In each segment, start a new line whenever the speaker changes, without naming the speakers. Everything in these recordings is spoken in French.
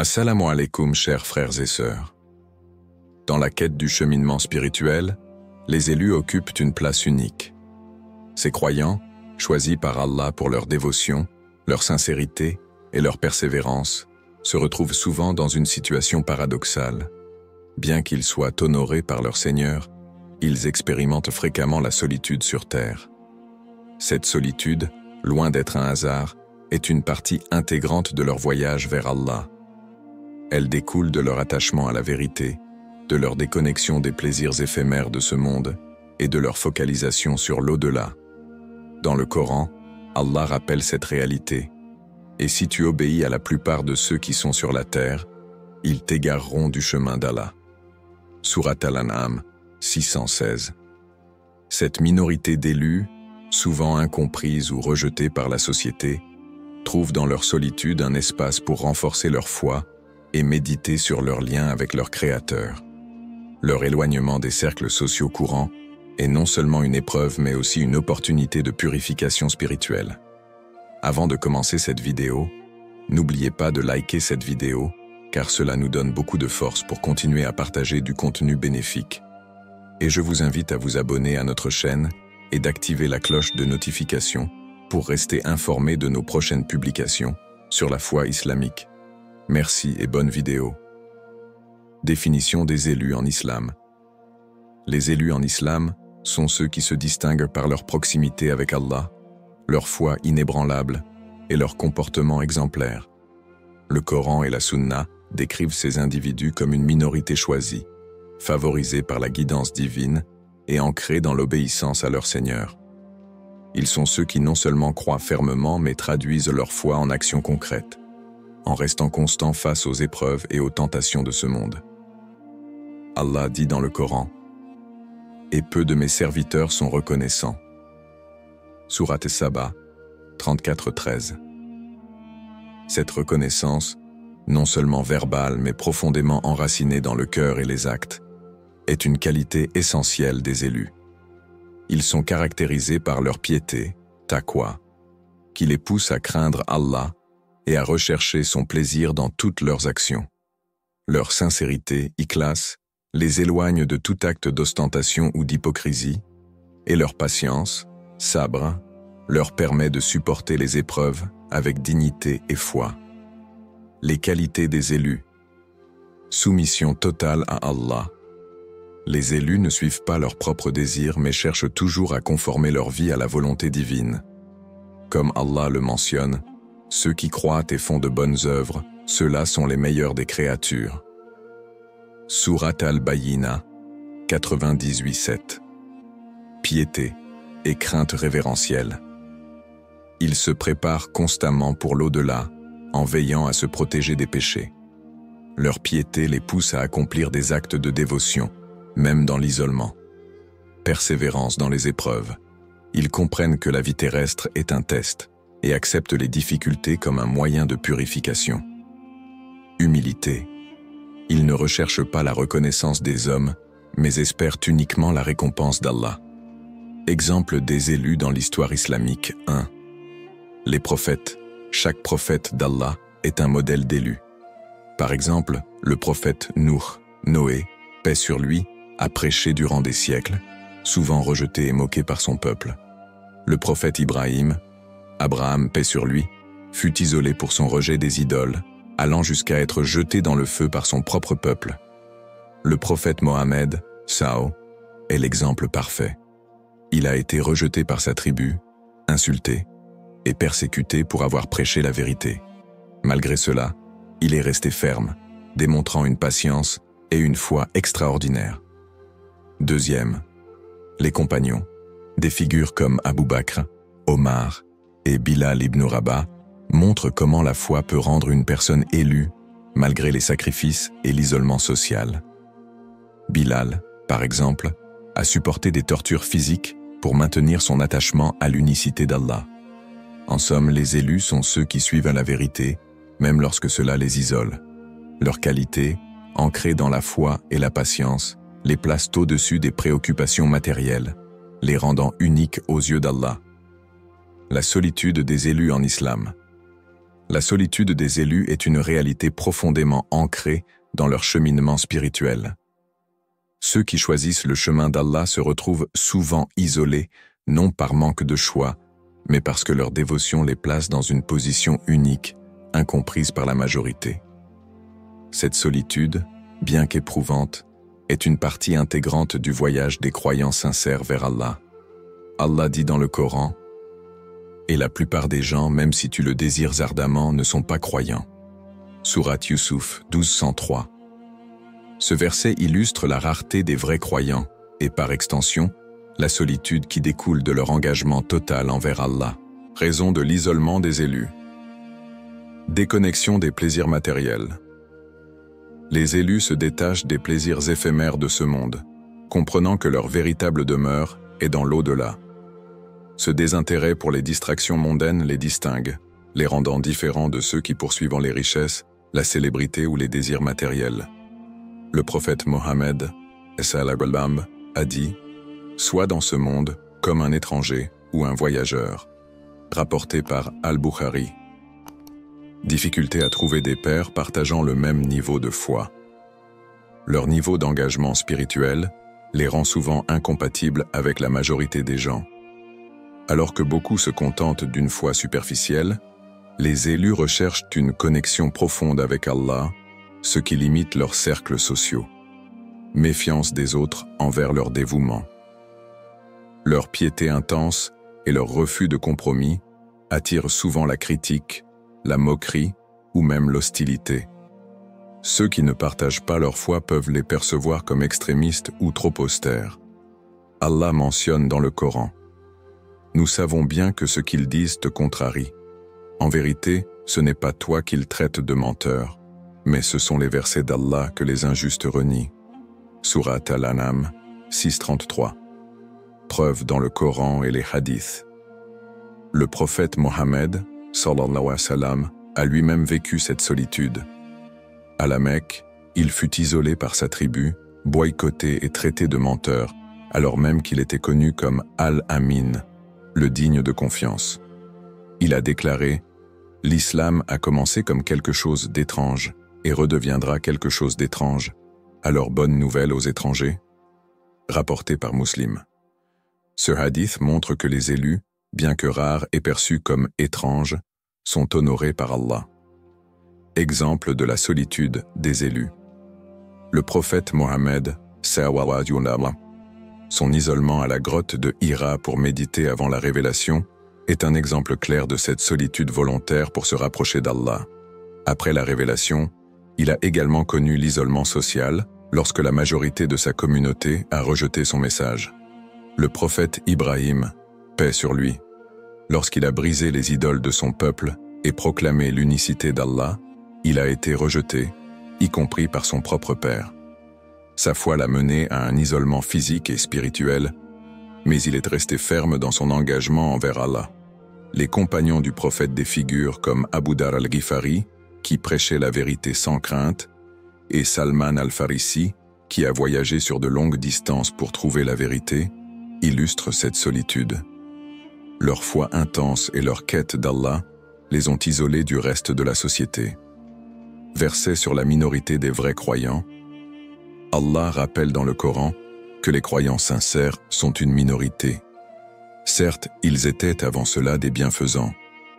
Assalamu alaikum, chers frères et sœurs. Dans la quête du cheminement spirituel, les élus occupent une place unique. Ces croyants, choisis par Allah pour leur dévotion, leur sincérité et leur persévérance, se retrouvent souvent dans une situation paradoxale. Bien qu'ils soient honorés par leur Seigneur, ils expérimentent fréquemment la solitude sur terre. Cette solitude, loin d'être un hasard, est une partie intégrante de leur voyage vers Allah. Elle découle de leur attachement à la vérité, de leur déconnexion des plaisirs éphémères de ce monde et de leur focalisation sur l'au-delà. Dans le Coran, Allah rappelle cette réalité. « Et si tu obéis à la plupart de ceux qui sont sur la terre, ils t'égareront du chemin d'Allah. » Sourate Al-An'am 616. Cette minorité d'élus, souvent incomprise ou rejetée par la société, trouve dans leur solitude un espace pour renforcer leur foi et méditer sur leur lien avec leur Créateur. Leur éloignement des cercles sociaux courants est non seulement une épreuve mais aussi une opportunité de purification spirituelle. Avant de commencer cette vidéo, n'oubliez pas de liker cette vidéo car cela nous donne beaucoup de force pour continuer à partager du contenu bénéfique. Et je vous invite à vous abonner à notre chaîne et d'activer la cloche de notification pour rester informé de nos prochaines publications sur la foi islamique. Merci et bonne vidéo. Définition des élus en islam. Les élus en islam sont ceux qui se distinguent par leur proximité avec Allah, leur foi inébranlable et leur comportement exemplaire. Le Coran et la Sunna décrivent ces individus comme une minorité choisie, favorisée par la guidance divine et ancrée dans l'obéissance à leur Seigneur. Ils sont ceux qui non seulement croient fermement mais traduisent leur foi en actions concrètes, en restant constants face aux épreuves et aux tentations de ce monde. Allah dit dans le Coran « Et peu de mes serviteurs sont reconnaissants. » Sourate Saba 34-13. Cette reconnaissance, non seulement verbale mais profondément enracinée dans le cœur et les actes, est une qualité essentielle des élus. Ils sont caractérisés par leur piété, taqwa, qui les pousse à craindre Allah et à rechercher son plaisir dans toutes leurs actions. Leur sincérité, ikhlas, les éloigne de tout acte d'ostentation ou d'hypocrisie, et leur patience, sabre, leur permet de supporter les épreuves avec dignité et foi. Les qualités des élus. Soumission totale à Allah. Les élus ne suivent pas leurs propres désirs mais cherchent toujours à conformer leur vie à la volonté divine. Comme Allah le mentionne, ceux qui croient et font de bonnes œuvres, ceux-là sont les meilleurs des créatures. Sourate Al-Bayyina 98-7. Piété et crainte révérentielle. Ils se préparent constamment pour l'au-delà, en veillant à se protéger des péchés. Leur piété les pousse à accomplir des actes de dévotion, même dans l'isolement. Persévérance dans les épreuves. Ils comprennent que la vie terrestre est un test et acceptent les difficultés comme un moyen de purification. Humilité. Ils ne recherchent pas la reconnaissance des hommes, mais espèrent uniquement la récompense d'Allah. Exemple des élus dans l'histoire islamique 1. Les prophètes. Chaque prophète d'Allah est un modèle d'élu. Par exemple, le prophète Noé, paix sur lui, a prêché durant des siècles, souvent rejeté et moqué par son peuple. Le prophète Abraham, paix sur lui, fut isolé pour son rejet des idoles, allant jusqu'à être jeté dans le feu par son propre peuple. Le prophète Mohammed, est l'exemple parfait. Il a été rejeté par sa tribu, insulté et persécuté pour avoir prêché la vérité. Malgré cela, il est resté ferme, démontrant une patience et une foi extraordinaires. Deuxième, les compagnons. Des figures comme Abu Bakr, Omar et Bilal ibn Rabah montrent comment la foi peut rendre une personne élue malgré les sacrifices et l'isolement social. Bilal, par exemple, a supporté des tortures physiques pour maintenir son attachement à l'unicité d'Allah. En somme, les élus sont ceux qui suivent la vérité, même lorsque cela les isole. Leur qualité, ancrée dans la foi et la patience, les place au-dessus des préoccupations matérielles, les rendant uniques aux yeux d'Allah. La solitude des élus en islam. La solitude des élus est une réalité profondément ancrée dans leur cheminement spirituel. Ceux qui choisissent le chemin d'Allah se retrouvent souvent isolés, non par manque de choix, mais parce que leur dévotion les place dans une position unique, incomprise par la majorité. Cette solitude, bien qu'éprouvante, est une partie intégrante du voyage des croyants sincères vers Allah. Allah dit dans le Coran, « Et la plupart des gens, même si tu le désires ardemment, ne sont pas croyants. » Sourate Yusuf 12:103. Ce verset illustre la rareté des vrais croyants et, par extension, la solitude qui découle de leur engagement total envers Allah. Raison de l'isolement des élus. Déconnexion des plaisirs matériels. Les élus se détachent des plaisirs éphémères de ce monde, comprenant que leur véritable demeure est dans l'au-delà. Ce désintérêt pour les distractions mondaines les distingue, les rendant différents de ceux qui poursuivant les richesses, la célébrité ou les désirs matériels. Le prophète Mohammed, a dit « Sois dans ce monde comme un étranger ou un voyageur », rapporté par Al-Bukhari. Difficulté à trouver des pairs partageant le même niveau de foi. Leur niveau d'engagement spirituel les rend souvent incompatibles avec la majorité des gens. Alors que beaucoup se contentent d'une foi superficielle, les élus recherchent une connexion profonde avec Allah, ce qui limite leurs cercles sociaux. Méfiance des autres envers leur dévouement. Leur piété intense et leur refus de compromis attirent souvent la critique, la moquerie ou même l'hostilité. Ceux qui ne partagent pas leur foi peuvent les percevoir comme extrémistes ou trop austères. Allah mentionne dans le Coran « Nous savons bien que ce qu'ils disent te contrarie. En vérité, ce n'est pas toi qu'ils traitent de menteur, mais ce sont les versets d'Allah que les injustes renient. » Sourate Al-An'am 6:33. Preuve dans le Coran et les hadiths. Le prophète Mohammed, sallallahu alayhi wa sallam, a lui-même vécu cette solitude. À la Mecque, il fut isolé par sa tribu, boycotté et traité de menteur, alors même qu'il était connu comme Al-Amin, le digne de confiance. Il a déclaré « L'islam a commencé comme quelque chose d'étrange et redeviendra quelque chose d'étrange. Alors bonne nouvelle aux étrangers ?» Rapporté par Muslim. Ce hadith montre que les élus, bien que rares et perçus comme étranges, sont honorés par Allah. Exemple de la solitude des élus. Le prophète Mohammed, son isolement à la grotte de Hira pour méditer avant la révélation, est un exemple clair de cette solitude volontaire pour se rapprocher d'Allah. Après la révélation, il a également connu l'isolement social lorsque la majorité de sa communauté a rejeté son message. Le prophète Ibrahim, paix sur lui, lorsqu'il a brisé les idoles de son peuple et proclamé l'unicité d'Allah, il a été rejeté, y compris par son propre père. Sa foi l'a mené à un isolement physique et spirituel, mais il est resté ferme dans son engagement envers Allah. Les compagnons du prophète des figures comme Abu Dar al-Ghifari, qui prêchait la vérité sans crainte, et Salman al-Farisi, qui a voyagé sur de longues distances pour trouver la vérité, illustrent cette solitude. Leur foi intense et leur quête d'Allah les ont isolés du reste de la société. Verset sur la minorité des vrais croyants, Allah rappelle dans le Coran que les croyants sincères sont une minorité. Certes, ils étaient avant cela des bienfaisants.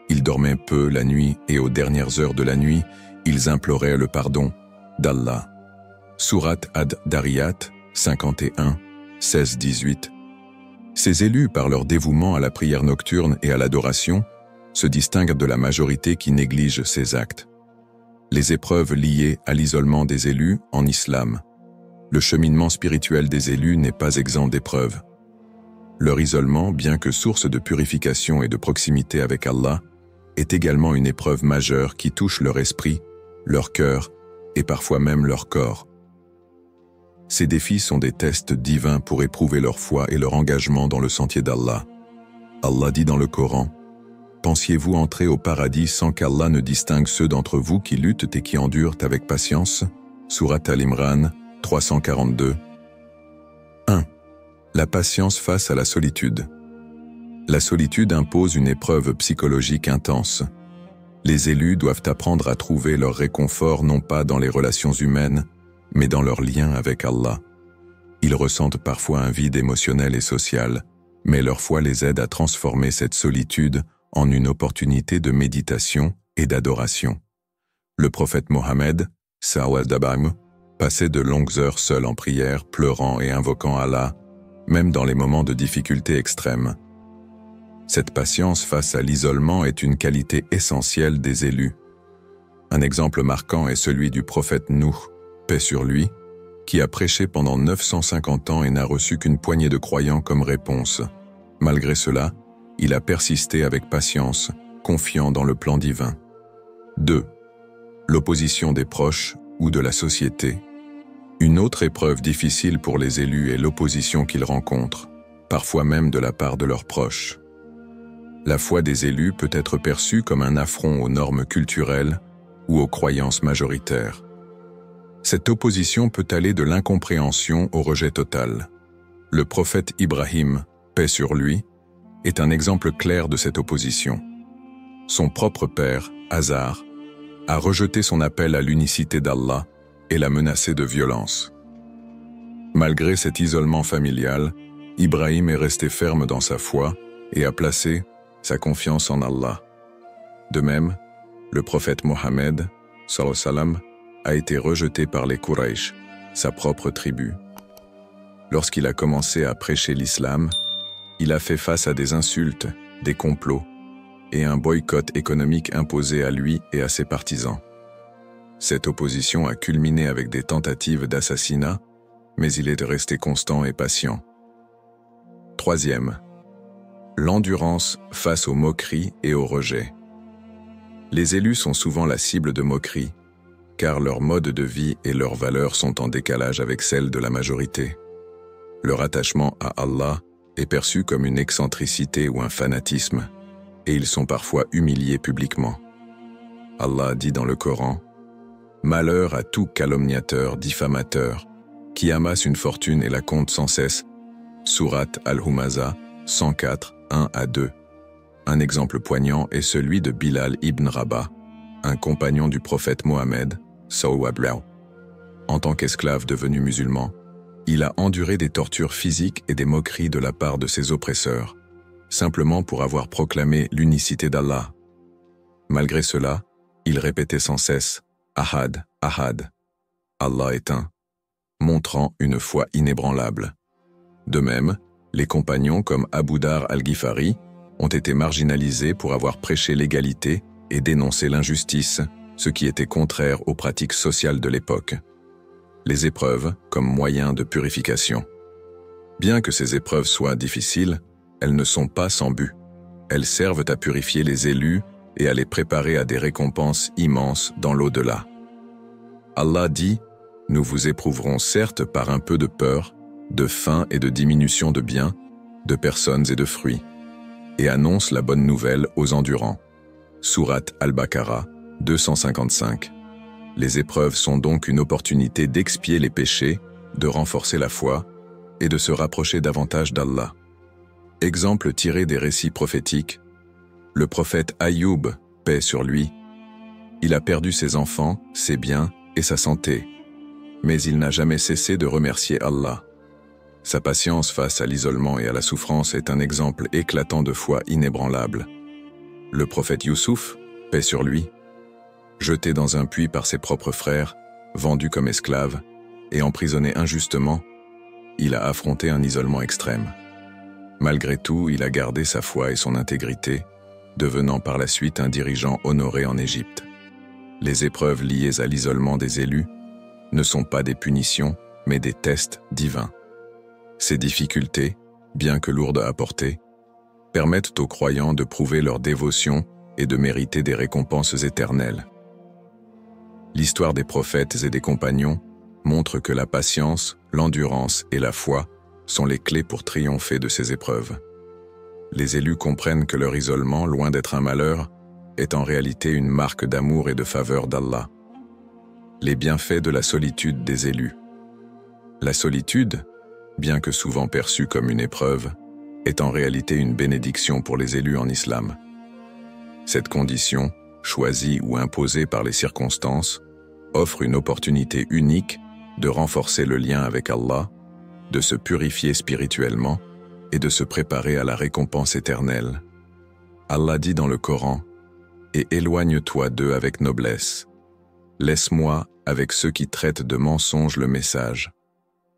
Ils dormaient peu la nuit et aux dernières heures de la nuit, ils imploraient le pardon d'Allah. Sourate Ad-Dariyat 51, 16-18. Ces élus, par leur dévouement à la prière nocturne et à l'adoration, se distinguent de la majorité qui néglige ces actes. Les épreuves liées à l'isolement des élus en islam. Le cheminement spirituel des élus n'est pas exempt d'épreuves. Leur isolement, bien que source de purification et de proximité avec Allah, est également une épreuve majeure qui touche leur esprit, leur cœur et parfois même leur corps. Ces défis sont des tests divins pour éprouver leur foi et leur engagement dans le sentier d'Allah. Allah dit dans le Coran, « Pensiez-vous entrer au paradis sans qu'Allah ne distingue ceux d'entre vous qui luttent et qui endurent avec patience ?» Sourate Al-Imran 342. 1. La patience face à la solitude. La solitude impose une épreuve psychologique intense. Les élus doivent apprendre à trouver leur réconfort non pas dans les relations humaines, mais dans leur lien avec Allah. Ils ressentent parfois un vide émotionnel et social, mais leur foi les aide à transformer cette solitude en une opportunité de méditation et d'adoration. Le prophète Mohammed, sallallahu alayhi wa sallam, passait de longues heures seul en prière, pleurant et invoquant Allah, même dans les moments de difficulté extrême. Cette patience face à l'isolement est une qualité essentielle des élus. Un exemple marquant est celui du prophète Nuh, paix sur lui, qui a prêché pendant 950 ans et n'a reçu qu'une poignée de croyants comme réponse. Malgré cela, il a persisté avec patience, confiant dans le plan divin. 2. L'opposition des proches ou de la société. Une autre épreuve difficile pour les élus est l'opposition qu'ils rencontrent, parfois même de la part de leurs proches. La foi des élus peut être perçue comme un affront aux normes culturelles ou aux croyances majoritaires. Cette opposition peut aller de l'incompréhension au rejet total. Le prophète Ibrahim, paix sur lui, est un exemple clair de cette opposition. Son propre père, Azar, a rejeté son appel à l'unicité d'Allah et l'a menacé de violence. Malgré cet isolement familial, Ibrahim est resté ferme dans sa foi et a placé sa confiance en Allah. De même, le prophète Mohammed, sallallahu alayhi wa sallam, a été rejeté par les Quraysh, sa propre tribu. Lorsqu'il a commencé à prêcher l'islam, il a fait face à des insultes, des complots et un boycott économique imposé à lui et à ses partisans. Cette opposition a culminé avec des tentatives d'assassinat, mais il est resté constant et patient. 3. L'endurance face aux moqueries et aux rejets. Les élus sont souvent la cible de moqueries, car leur mode de vie et leurs valeurs sont en décalage avec celles de la majorité. Leur attachement à Allah est perçu comme une excentricité ou un fanatisme, et ils sont parfois humiliés publiquement. Allah dit dans le Coran: « Malheur à tout calomniateur, diffamateur, qui amasse une fortune et la compte sans cesse. » Sourate Al-Humaza, 104, 1-2. Un exemple poignant est celui de Bilal ibn Rabah, un compagnon du prophète Mohammed, sallallahu alayhi wa sallam. En tant qu'esclave devenu musulman, il a enduré des tortures physiques et des moqueries de la part de ses oppresseurs, simplement pour avoir proclamé l'unicité d'Allah. Malgré cela, il répétait sans cesse « Ahad, Ahad », Allah est un, montrant une foi inébranlable. De même, les compagnons comme Abu Dar al-Ghifari ont été marginalisés pour avoir prêché l'égalité et dénoncé l'injustice, ce qui était contraire aux pratiques sociales de l'époque. Les épreuves comme moyen de purification. Bien que ces épreuves soient difficiles, elles ne sont pas sans but. Elles servent à purifier les élus et à les préparer à des récompenses immenses dans l'au-delà. Allah dit « Nous vous éprouverons certes par un peu de peur, de faim et de diminution de biens, de personnes et de fruits, et annonce la bonne nouvelle aux endurants. » Sourate Al-Baqarah, 255. Les épreuves sont donc une opportunité d'expier les péchés, de renforcer la foi et de se rapprocher davantage d'Allah. Exemple tiré des récits prophétiques, le prophète Ayoub, paix sur lui, il a perdu ses enfants, ses biens et sa santé, mais il n'a jamais cessé de remercier Allah. Sa patience face à l'isolement et à la souffrance est un exemple éclatant de foi inébranlable. Le prophète Youssouf, paix sur lui, jeté dans un puits par ses propres frères, vendu comme esclave et emprisonné injustement, il a affronté un isolement extrême. Malgré tout, il a gardé sa foi et son intégrité, devenant par la suite un dirigeant honoré en Égypte. Les épreuves liées à l'isolement des élus ne sont pas des punitions, mais des tests divins. Ces difficultés, bien que lourdes à porter, permettent aux croyants de prouver leur dévotion et de mériter des récompenses éternelles. L'histoire des prophètes et des compagnons montre que la patience, l'endurance et la foi sont les clés pour triompher de ces épreuves. Les élus comprennent que leur isolement, loin d'être un malheur, est en réalité une marque d'amour et de faveur d'Allah. Les bienfaits de la solitude des élus. La solitude, bien que souvent perçue comme une épreuve, est en réalité une bénédiction pour les élus en islam. Cette condition, choisi ou imposé par les circonstances, offre une opportunité unique de renforcer le lien avec Allah, de se purifier spirituellement et de se préparer à la récompense éternelle. Allah dit dans le Coran, « Et éloigne-toi d'eux avec noblesse. Laisse-moi avec ceux qui traitent de mensonges le message. »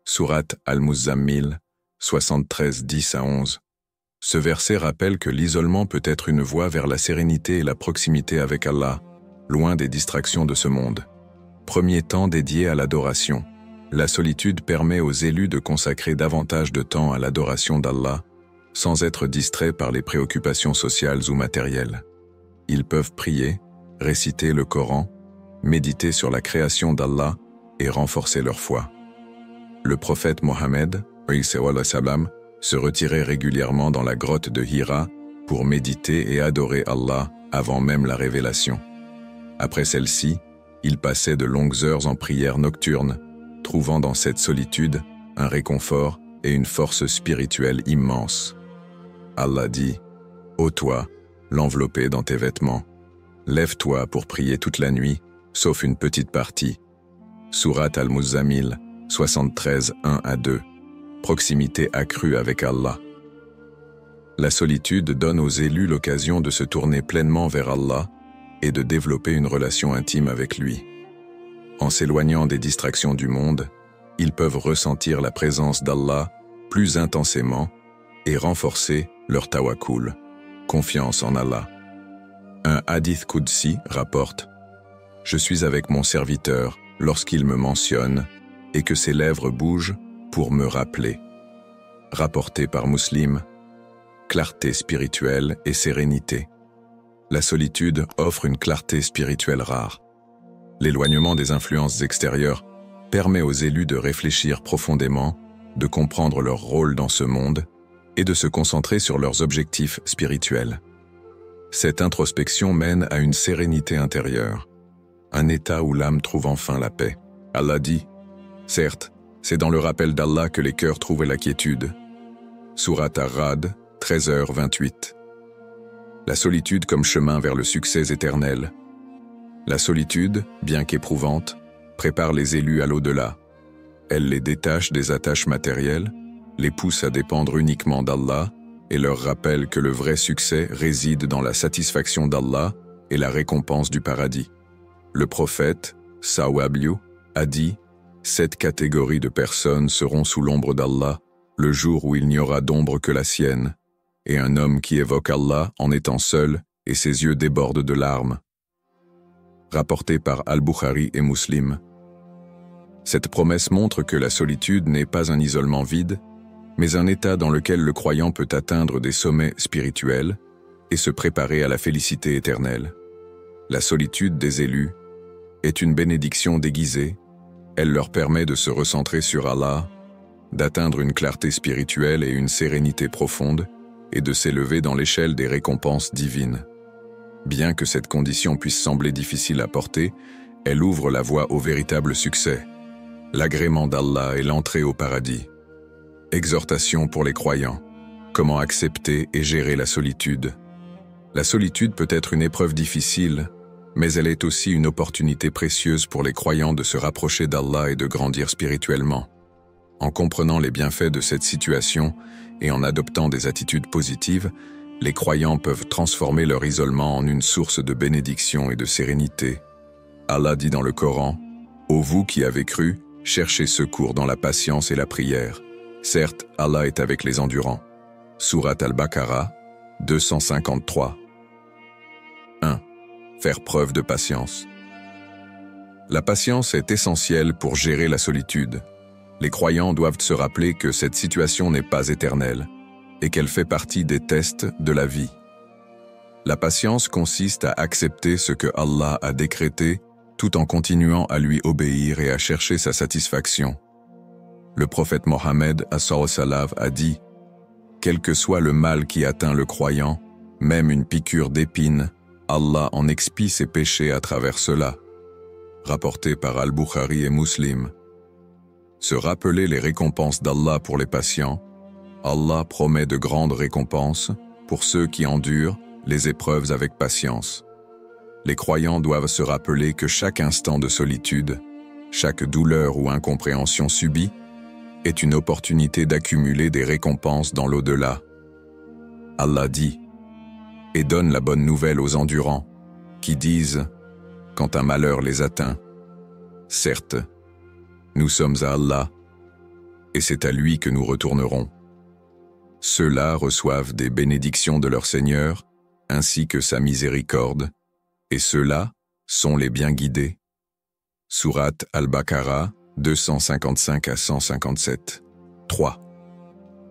Sourate Al-Muzzammil, 73, 10 à 11. Ce verset rappelle que l'isolement peut être une voie vers la sérénité et la proximité avec Allah, loin des distractions de ce monde. Premier temps dédié à l'adoration. La solitude permet aux élus de consacrer davantage de temps à l'adoration d'Allah, sans être distraits par les préoccupations sociales ou matérielles. Ils peuvent prier, réciter le Coran, méditer sur la création d'Allah et renforcer leur foi. Le prophète Mohammed, se retirait régulièrement dans la grotte de Hira pour méditer et adorer Allah avant même la révélation. Après celle-ci, il passait de longues heures en prière nocturne, trouvant dans cette solitude un réconfort et une force spirituelle immense. Allah dit, « Ô toi, l'enveloppé dans tes vêtements, lève-toi pour prier toute la nuit, sauf une petite partie. » Sourate Al-Muzzammil, 73, 1 à 2. Proximité accrue avec Allah. La solitude donne aux élus l'occasion de se tourner pleinement vers Allah et de développer une relation intime avec lui. En s'éloignant des distractions du monde, ils peuvent ressentir la présence d'Allah plus intensément et renforcer leur tawakkul, confiance en Allah. Un hadith Qudsi rapporte « Je suis avec mon serviteur lorsqu'il me mentionne et que ses lèvres bougent pour me rappeler. » Rapporté par Muslim, clarté spirituelle et sérénité. La solitude offre une clarté spirituelle rare. L'éloignement des influences extérieures permet aux élus de réfléchir profondément, de comprendre leur rôle dans ce monde et de se concentrer sur leurs objectifs spirituels. Cette introspection mène à une sérénité intérieure, un état où l'âme trouve enfin la paix. Allah dit, « Certes, c'est dans le rappel d'Allah que les cœurs trouvent la quiétude. » Sourate Ar-Ra'd, 13h28. La solitude comme chemin vers le succès éternel. La solitude, bien qu'éprouvante, prépare les élus à l'au-delà. Elle les détache des attaches matérielles, les pousse à dépendre uniquement d'Allah et leur rappelle que le vrai succès réside dans la satisfaction d'Allah et la récompense du paradis. Le prophète, Sawabiu, a dit « 7 catégories de personnes seront sous l'ombre d'Allah le jour où il n'y aura d'ombre que la sienne, et un homme qui évoque Allah en étant seul et ses yeux débordent de larmes. » Rapporté par Al-Bukhari et Muslim. Cette promesse montre que la solitude n'est pas un isolement vide, mais un état dans lequel le croyant peut atteindre des sommets spirituels et se préparer à la félicité éternelle. La solitude des élus est une bénédiction déguisée. Elle leur permet de se recentrer sur Allah, d'atteindre une clarté spirituelle et une sérénité profonde, et de s'élever dans l'échelle des récompenses divines. Bien que cette condition puisse sembler difficile à porter, elle ouvre la voie au véritable succès, l'agrément d'Allah et l'entrée au paradis. Exhortation pour les croyants. Comment accepter et gérer la solitude? La solitude peut être une épreuve difficile, mais elle est aussi une opportunité précieuse pour les croyants de se rapprocher d'Allah et de grandir spirituellement. En comprenant les bienfaits de cette situation et en adoptant des attitudes positives, les croyants peuvent transformer leur isolement en une source de bénédiction et de sérénité. Allah dit dans le Coran, « Ô vous qui avez cru, cherchez secours dans la patience et la prière. Certes, Allah est avec les endurants. » Sourate Al-Baqarah, 253. 1. Faire preuve de patience. La patience est essentielle pour gérer la solitude. Les croyants doivent se rappeler que cette situation n'est pas éternelle et qu'elle fait partie des tests de la vie. La patience consiste à accepter ce que Allah a décrété tout en continuant à lui obéir et à chercher sa satisfaction. Le prophète Mohammed a dit « Quel que soit le mal qui atteint le croyant, même une piqûre d'épine, Allah en expie ses péchés à travers cela. » Rapporté par Al-Bukhari et Muslim. Se rappeler les récompenses d'Allah pour les patients, Allah promet de grandes récompenses pour ceux qui endurent les épreuves avec patience. Les croyants doivent se rappeler que chaque instant de solitude, chaque douleur ou incompréhension subie, est une opportunité d'accumuler des récompenses dans l'au-delà. Allah dit et donne la bonne nouvelle aux endurants, qui disent, quand un malheur les atteint, certes, nous sommes à Allah, et c'est à lui que nous retournerons. Ceux-là reçoivent des bénédictions de leur Seigneur, ainsi que sa miséricorde, et ceux-là sont les bien guidés. Sourate Al-Baqarah, 255 à 157. 3.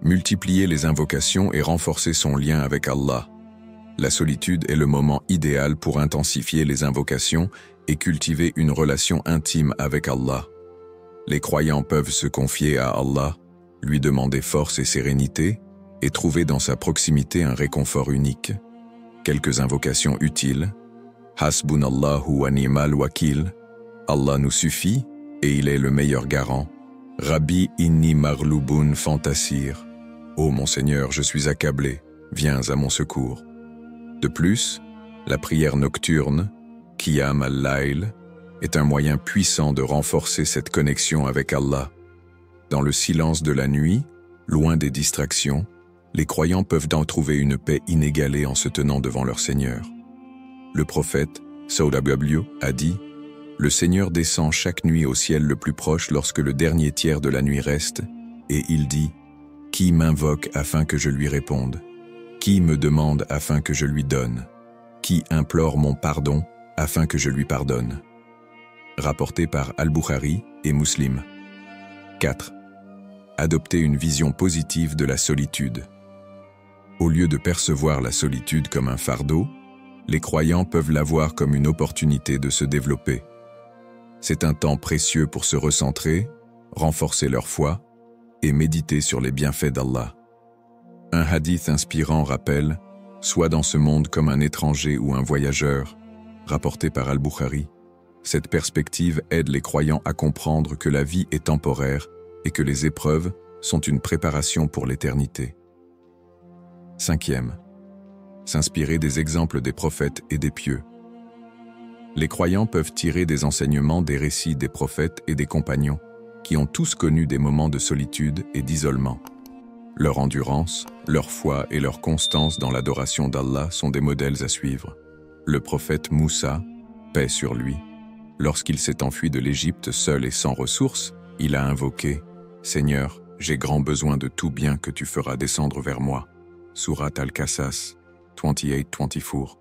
Multiplier les invocations et renforcer son lien avec Allah. La solitude est le moment idéal pour intensifier les invocations et cultiver une relation intime avec Allah. Les croyants peuvent se confier à Allah, lui demander force et sérénité, et trouver dans sa proximité un réconfort unique. Quelques invocations utiles. Hasbunallahu wa ni'mal wakil. Allah nous suffit et il est le meilleur garant. Rabbi inni marloubun fantasir. Ô mon Seigneur, je suis accablé, viens à mon secours. De plus, la prière nocturne, Qiyam al-Layl, est un moyen puissant de renforcer cette connexion avec Allah. Dans le silence de la nuit, loin des distractions, les croyants peuvent en trouver une paix inégalée en se tenant devant leur Seigneur. Le prophète, Sallallahu a dit « Le Seigneur descend chaque nuit au ciel le plus proche lorsque le dernier tiers de la nuit reste, et il dit « Qui m'invoque afin que je lui réponde ? Qui me demande afin que je lui donne ? Qui implore mon pardon afin que je lui pardonne ?» Rapporté par Al-Bukhari et Muslim. 4. Adopter une vision positive de la solitude. Au lieu de percevoir la solitude comme un fardeau, les croyants peuvent la voir comme une opportunité de se développer. C'est un temps précieux pour se recentrer, renforcer leur foi et méditer sur les bienfaits d'Allah. Un hadith inspirant rappelle « Sois dans ce monde comme un étranger ou un voyageur », rapporté par Al-Bukhari. Cette perspective aide les croyants à comprendre que la vie est temporaire et que les épreuves sont une préparation pour l'éternité. 5. S'inspirer des exemples des prophètes et des pieux. Les croyants peuvent tirer des enseignements des récits des prophètes et des compagnons, qui ont tous connu des moments de solitude et d'isolement. Leur endurance, leur foi et leur constance dans l'adoration d'Allah sont des modèles à suivre. Le prophète Moussa, paix sur lui, lorsqu'il s'est enfui de l'Égypte seul et sans ressources, il a invoqué « Seigneur, j'ai grand besoin de tout bien que tu feras descendre vers moi » Sourate Al-Qasas, 28-24.